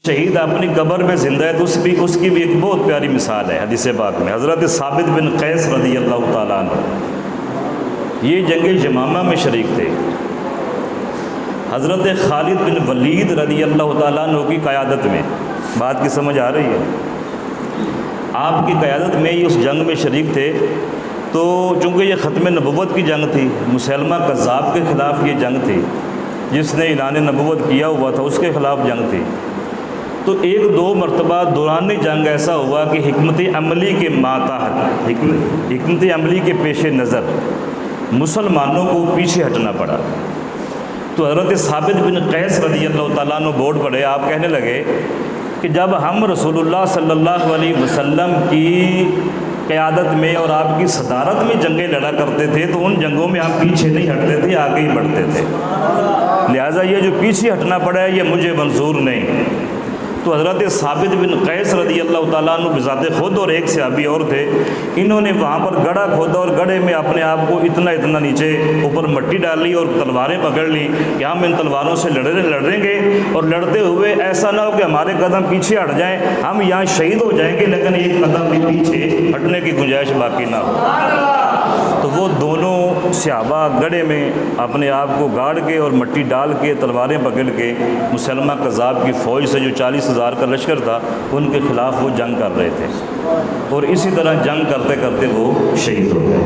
شہید اپنی قبر میں زندہ ہے تو اس کی بھی ایک بہت پیاری مثال ہے حدیث پاک میں۔ حضرت ثابت بن قیس رضی اللہ تعالیٰ عنہ یہ جنگ یمامہ میں شریک تھے۔ حضرت خالد بن ولید رضی اللہ تعالیٰ عنہ کی قیادت میں، بات کی سمجھ آ رہی ہے، آپ کی قیادت میں ہی اس جنگ میں شریک تھے۔ تو چونکہ یہ ختم نبوت کی جنگ تھی، مسیلمہ کذاب کے خلاف یہ جنگ تھی، جس نے اعلان نبوت کیا ہوا تھا اس کے خلاف جنگ تھی۔ تو ایک دو مرتبہ دوران جنگ ایسا ہوا کہ حکمت عملی کے ماتحت، حکمت عملی کے پیش نظر مسلمانوں کو پیچھے ہٹنا پڑا۔ تو حضرت ثابت بن قیس رضی اللہ تعالیٰ عنہ بوڑھ پڑے، آپ کہنے لگے کہ جب ہم رسول اللہ صلی اللہ علیہ وسلم کی قیادت میں اور آپ کی صدارت میں جنگیں لڑا کرتے تھے تو ان جنگوں میں ہم پیچھے نہیں ہٹتے تھے، آگے ہی بڑھتے تھے، لہٰذا یہ جو پیچھے ہٹنا پڑا ہے یہ مجھے منظور نہیں۔ تو حضرت ثابت بن قیس رضی اللہ تعالیٰ عنہ بذات خود اور ایک صحابی اور تھے، انہوں نے وہاں پر گڑھا کھودا اور گڑھے میں اپنے آپ کو اتنا نیچے اوپر مٹی ڈال لی اور تلواریں پکڑ لی کہ ہم ان تلواروں سے لڑیں گے اور لڑتے ہوئے ایسا نہ ہو کہ ہمارے قدم پیچھے ہٹ جائیں، ہم یہاں شہید ہو جائیں گے لیکن ایک قدم بھی پیچھے ہٹنے کی گنجائش باقی نہ ہو۔ تو وہ دونوں صحابہ گڑھے میں اپنے آپ کو گاڑ کے اور مٹی ڈال کے تلواریں پکڑ کے مسلمہ کذاب کی فوج سے جو 40,000 کا لشکر تھا ان کے خلاف وہ جنگ کر رہے تھے، اور اسی طرح جنگ کرتے کرتے وہ شہید ہو گئے۔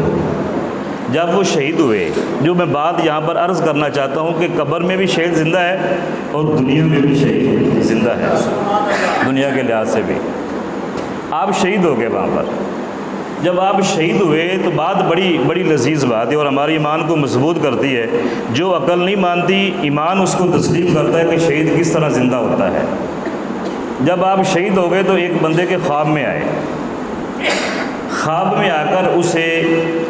جب وہ شہید ہوئے، جو میں بات یہاں پر عرض کرنا چاہتا ہوں کہ قبر میں بھی شہید زندہ ہے اور دنیا میں بھی شہید زندہ ہے، دنیا کے لحاظ سے بھی۔ آپ شہید ہو گئے وہاں پر، جب آپ شہید ہوئے تو بات بڑی لذیذ بات ہے اور ہمارے ایمان کو مضبوط کرتی ہے۔ جو عقل نہیں مانتی ایمان اس کو تسلیم کرتا ہے کہ شہید کس طرح زندہ ہوتا ہے۔ جب آپ شہید ہو گئے تو ایک بندے کے خواب میں آئے، خواب میں آ کر اسے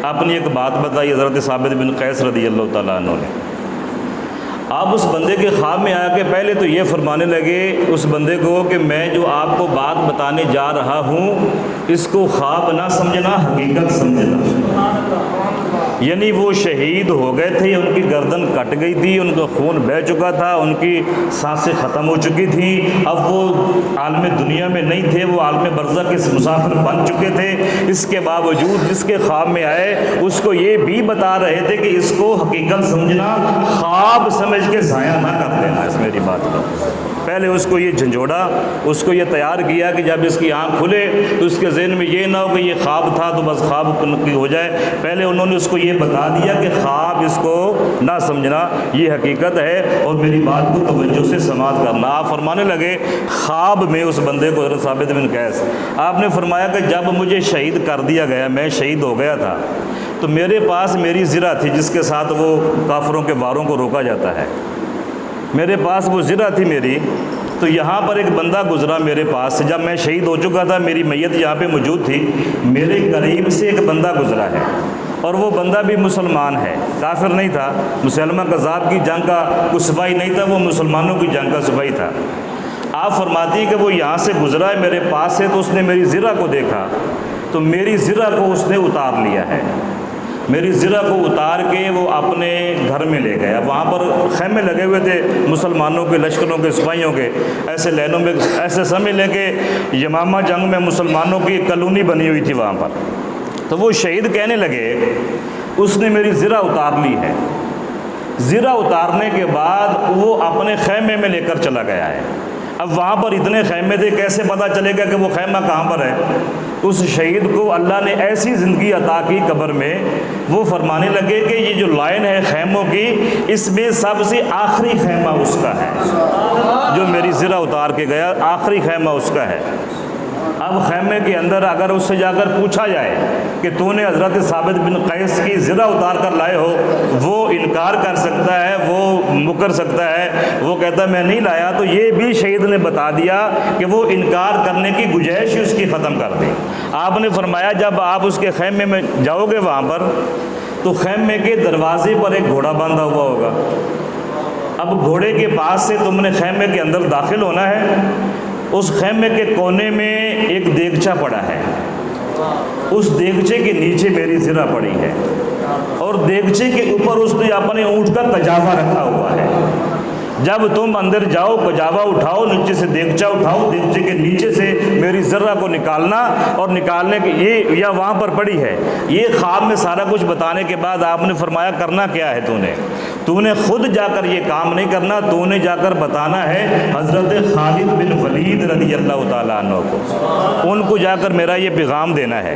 اپنی ایک بات بتائی حضرت ثابت بن قیس رضی اللہ تعالیٰ عنہ نے۔ آپ اس بندے کے خواب میں آ کے پہلے تو یہ فرمانے لگے اس بندے کو کہ میں جو آپ کو بات بتانے جا رہا ہوں اس کو خواب نہ سمجھنا، حقیقت سمجھنا۔ یعنی وہ شہید ہو گئے تھے، ان کی گردن کٹ گئی تھی، ان کا خون بہہ چکا تھا، ان کی سانسیں ختم ہو چکی تھیں، اب وہ عالم دنیا میں نہیں تھے، وہ عالم برزخ کے مسافر بن چکے تھے۔ اس کے باوجود جس کے خواب میں آئے اس کو یہ بھی بتا رہے تھے کہ اس کو حقیقت سمجھنا، خواب سمجھ کے ضائع نہ کر دینا اس میری بات کو۔ پہلے اس کو یہ جھنجھوڑا، اس کو یہ تیار کیا کہ جب اس کی آنکھ کھلے تو اس کے ذہن میں یہ نہ ہو کہ یہ خواب تھا تو بس خواب ہو جائے۔ پہلے انہوں نے اس کو یہ بتا دیا کہ خواب اس کو نہ سمجھنا، یہ حقیقت ہے اور میری بات کو توجہ سے سماعت کرنا۔ آپ فرمانے لگے خواب میں اس بندے کو، حضرت ثابت بن قیس، آپ نے فرمایا کہ جب مجھے شہید کر دیا گیا، میں شہید ہو گیا تھا، تو میرے پاس میری زرہ تھی جس کے ساتھ وہ کافروں کے واروں کو روکا جاتا ہے، میرے پاس وہ زرہ تھی میری۔ تو یہاں پر ایک بندہ گزرا میرے پاس سے، جب میں شہید ہو چکا تھا میری میت یہاں پہ موجود تھی، میرے قریب سے ایک بندہ گزرا ہے اور وہ بندہ بھی مسلمان ہے، کافر نہیں تھا، مسلمہ کذاب کی جنگ کا کوئی سپاہی نہیں تھا، وہ مسلمانوں کی جنگ کا سپاہی تھا۔ آپ فرماتی ہیں کہ وہ یہاں سے گزرا ہے میرے پاس سے تو اس نے میری زرہ کو دیکھا تو میری زرہ کو اس نے اتار لیا ہے، میری زرہ کو اتار کے وہ اپنے گھر میں لے گیا۔ وہاں پر خیمے لگے ہوئے تھے مسلمانوں کے لشکروں کے سپاہیوں کے، ایسے لینوں میں، ایسے سمجھ لیں کہ یمامہ جنگ میں مسلمانوں کی ایک کالونی بنی ہوئی تھی وہاں پر۔ تو وہ شہید کہنے لگے اس نے میری زرہ اتار لی ہے۔ زرہ اتارنے کے بعد وہ اپنے خیمے میں لے کر چلا گیا ہے۔ اب وہاں پر اتنے خیمے تھے، کیسے پتہ چلے گا کہ وہ خیمہ کہاں پر ہے؟ اس شہید کو اللہ نے ایسی زندگی عطا کی قبر میں، وہ فرمانے لگے کہ یہ جو لائن ہے خیموں کی، اس میں سب سے آخری خیمہ اس کا ہے، جو میری زرہ اتار کے گیا آخری خیمہ اس کا ہے۔ اب خیمے کے اندر اگر اس سے جا کر پوچھا جائے کہ تو نے حضرت ثابت بن قیس کی زرہ اتار کر لائے ہو، وہ انکار کر سکتا ہے، وہ مکر سکتا ہے، وہ کہتا ہے میں نہیں لایا، تو یہ بھی شہید نے بتا دیا کہ وہ انکار کرنے کی گنجائش اس کی ختم کر دی۔ آپ نے فرمایا جب آپ اس کے خیمے میں جاؤ گے وہاں پر تو خیمے کے دروازے پر ایک گھوڑا باندھا ہوا ہوگا۔ اب گھوڑے کے پاس سے تم نے خیمے کے اندر داخل ہونا ہے، اس خیمے کے کونے میں ایک دیگچہ پڑا ہے، اس دیگچے کے نیچے میری زرہ پڑی ہے اور دیگچے کے اوپر اس نے اپنے اونٹ کا کجاوا رکھا ہوا ہے۔ جب تم اندر جاؤ کجاوا اٹھاؤ، نیچے سے دیگچا اٹھاؤ، دیگچے کے نیچے سے میری ذرہ کو نکالنا، اور نکالنے کے یہ یا وہاں پر پڑی ہے یہ خواب میں سارا کچھ بتانے کے بعد آپ نے فرمایا کرنا کیا ہے تو نے خود جا کر یہ کام نہیں کرنا، تو نے جا کر بتانا ہے حضرت خالد بن ولید رضی اللہ تعالیٰ عنہ کو، ان کو جا کر میرا یہ پیغام دینا ہے،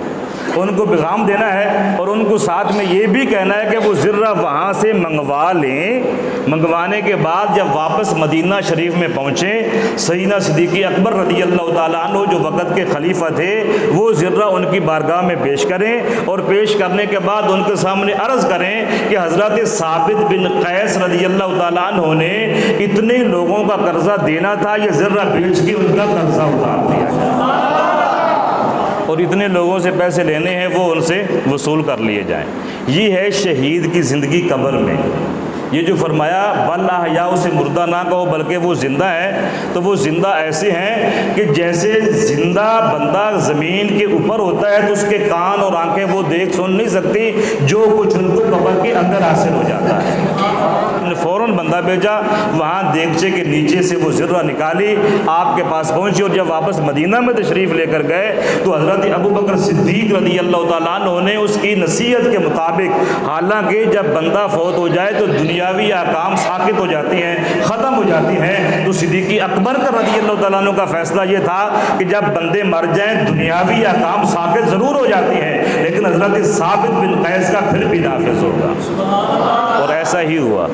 ان کو پیغام دینا ہے، اور ان کو ساتھ میں یہ بھی کہنا ہے کہ وہ ذرہ وہاں سے منگوا لیں، منگوانے کے بعد جب واپس مدینہ شریف میں پہنچیں سیدنا صدیق اکبر رضی اللہ تعالیٰ عنہ جو وقت کے خلیفہ تھے وہ ذرہ ان کی بارگاہ میں پیش کریں، اور پیش کرنے کے بعد ان کے سامنے عرض کریں کہ حضرت ثابت بن قیس رضی اللہ تعالیٰ عنہ نے اتنے لوگوں کا قرضہ دینا تھا، یہ ذرہ بیچ کے ان کا قرضہ اتار دیا اور اتنے لوگوں سے پیسے لینے ہیں وہ ان سے وصول کر لیے جائیں۔ یہ ہے شہید کی زندگی قبر میں۔ یہ جو فرمایا بل احیاء سے مردہ نہ کہو بلکہ وہ زندہ ہے، تو وہ زندہ ایسے ہیں کہ جیسے زندہ بندہ زمین کے اوپر ہوتا ہے تو اس کے کان اور آنکھیں وہ دیکھ سن نہیں سکتی جو کچھ ان کو قبر کے اندر حاصل ہو جاتا ہے۔ نے فوراً بندہ بھیجا، وہاں دیگچے کے نیچے سے وہ ذرہ نکالی، آپ کے پاس پہنچی، اور جب واپس مدینہ میں تشریف لے کر گئے تو حضرت ابوبکر صدیق رضی اللہ تعالیٰ عنہ نے اس کی نصیحت کے مطابق، حالانکہ جب بندہ فوت ہو جائے تو دنیاوی احکام ساقط ہو جاتی ہیں، ختم ہو جاتی ہیں، تو صدیق اکبر کا رضی اللہ تعالیٰ عنہ کا فیصلہ یہ تھا کہ جب بندے مر جائیں دنیاوی احکام ساقط ضرور ہو جاتی ہیں لیکن حضرت ثابت بن قیس کا پھر بھی نافذ ہوگا، اور ایسا ہی ہوا۔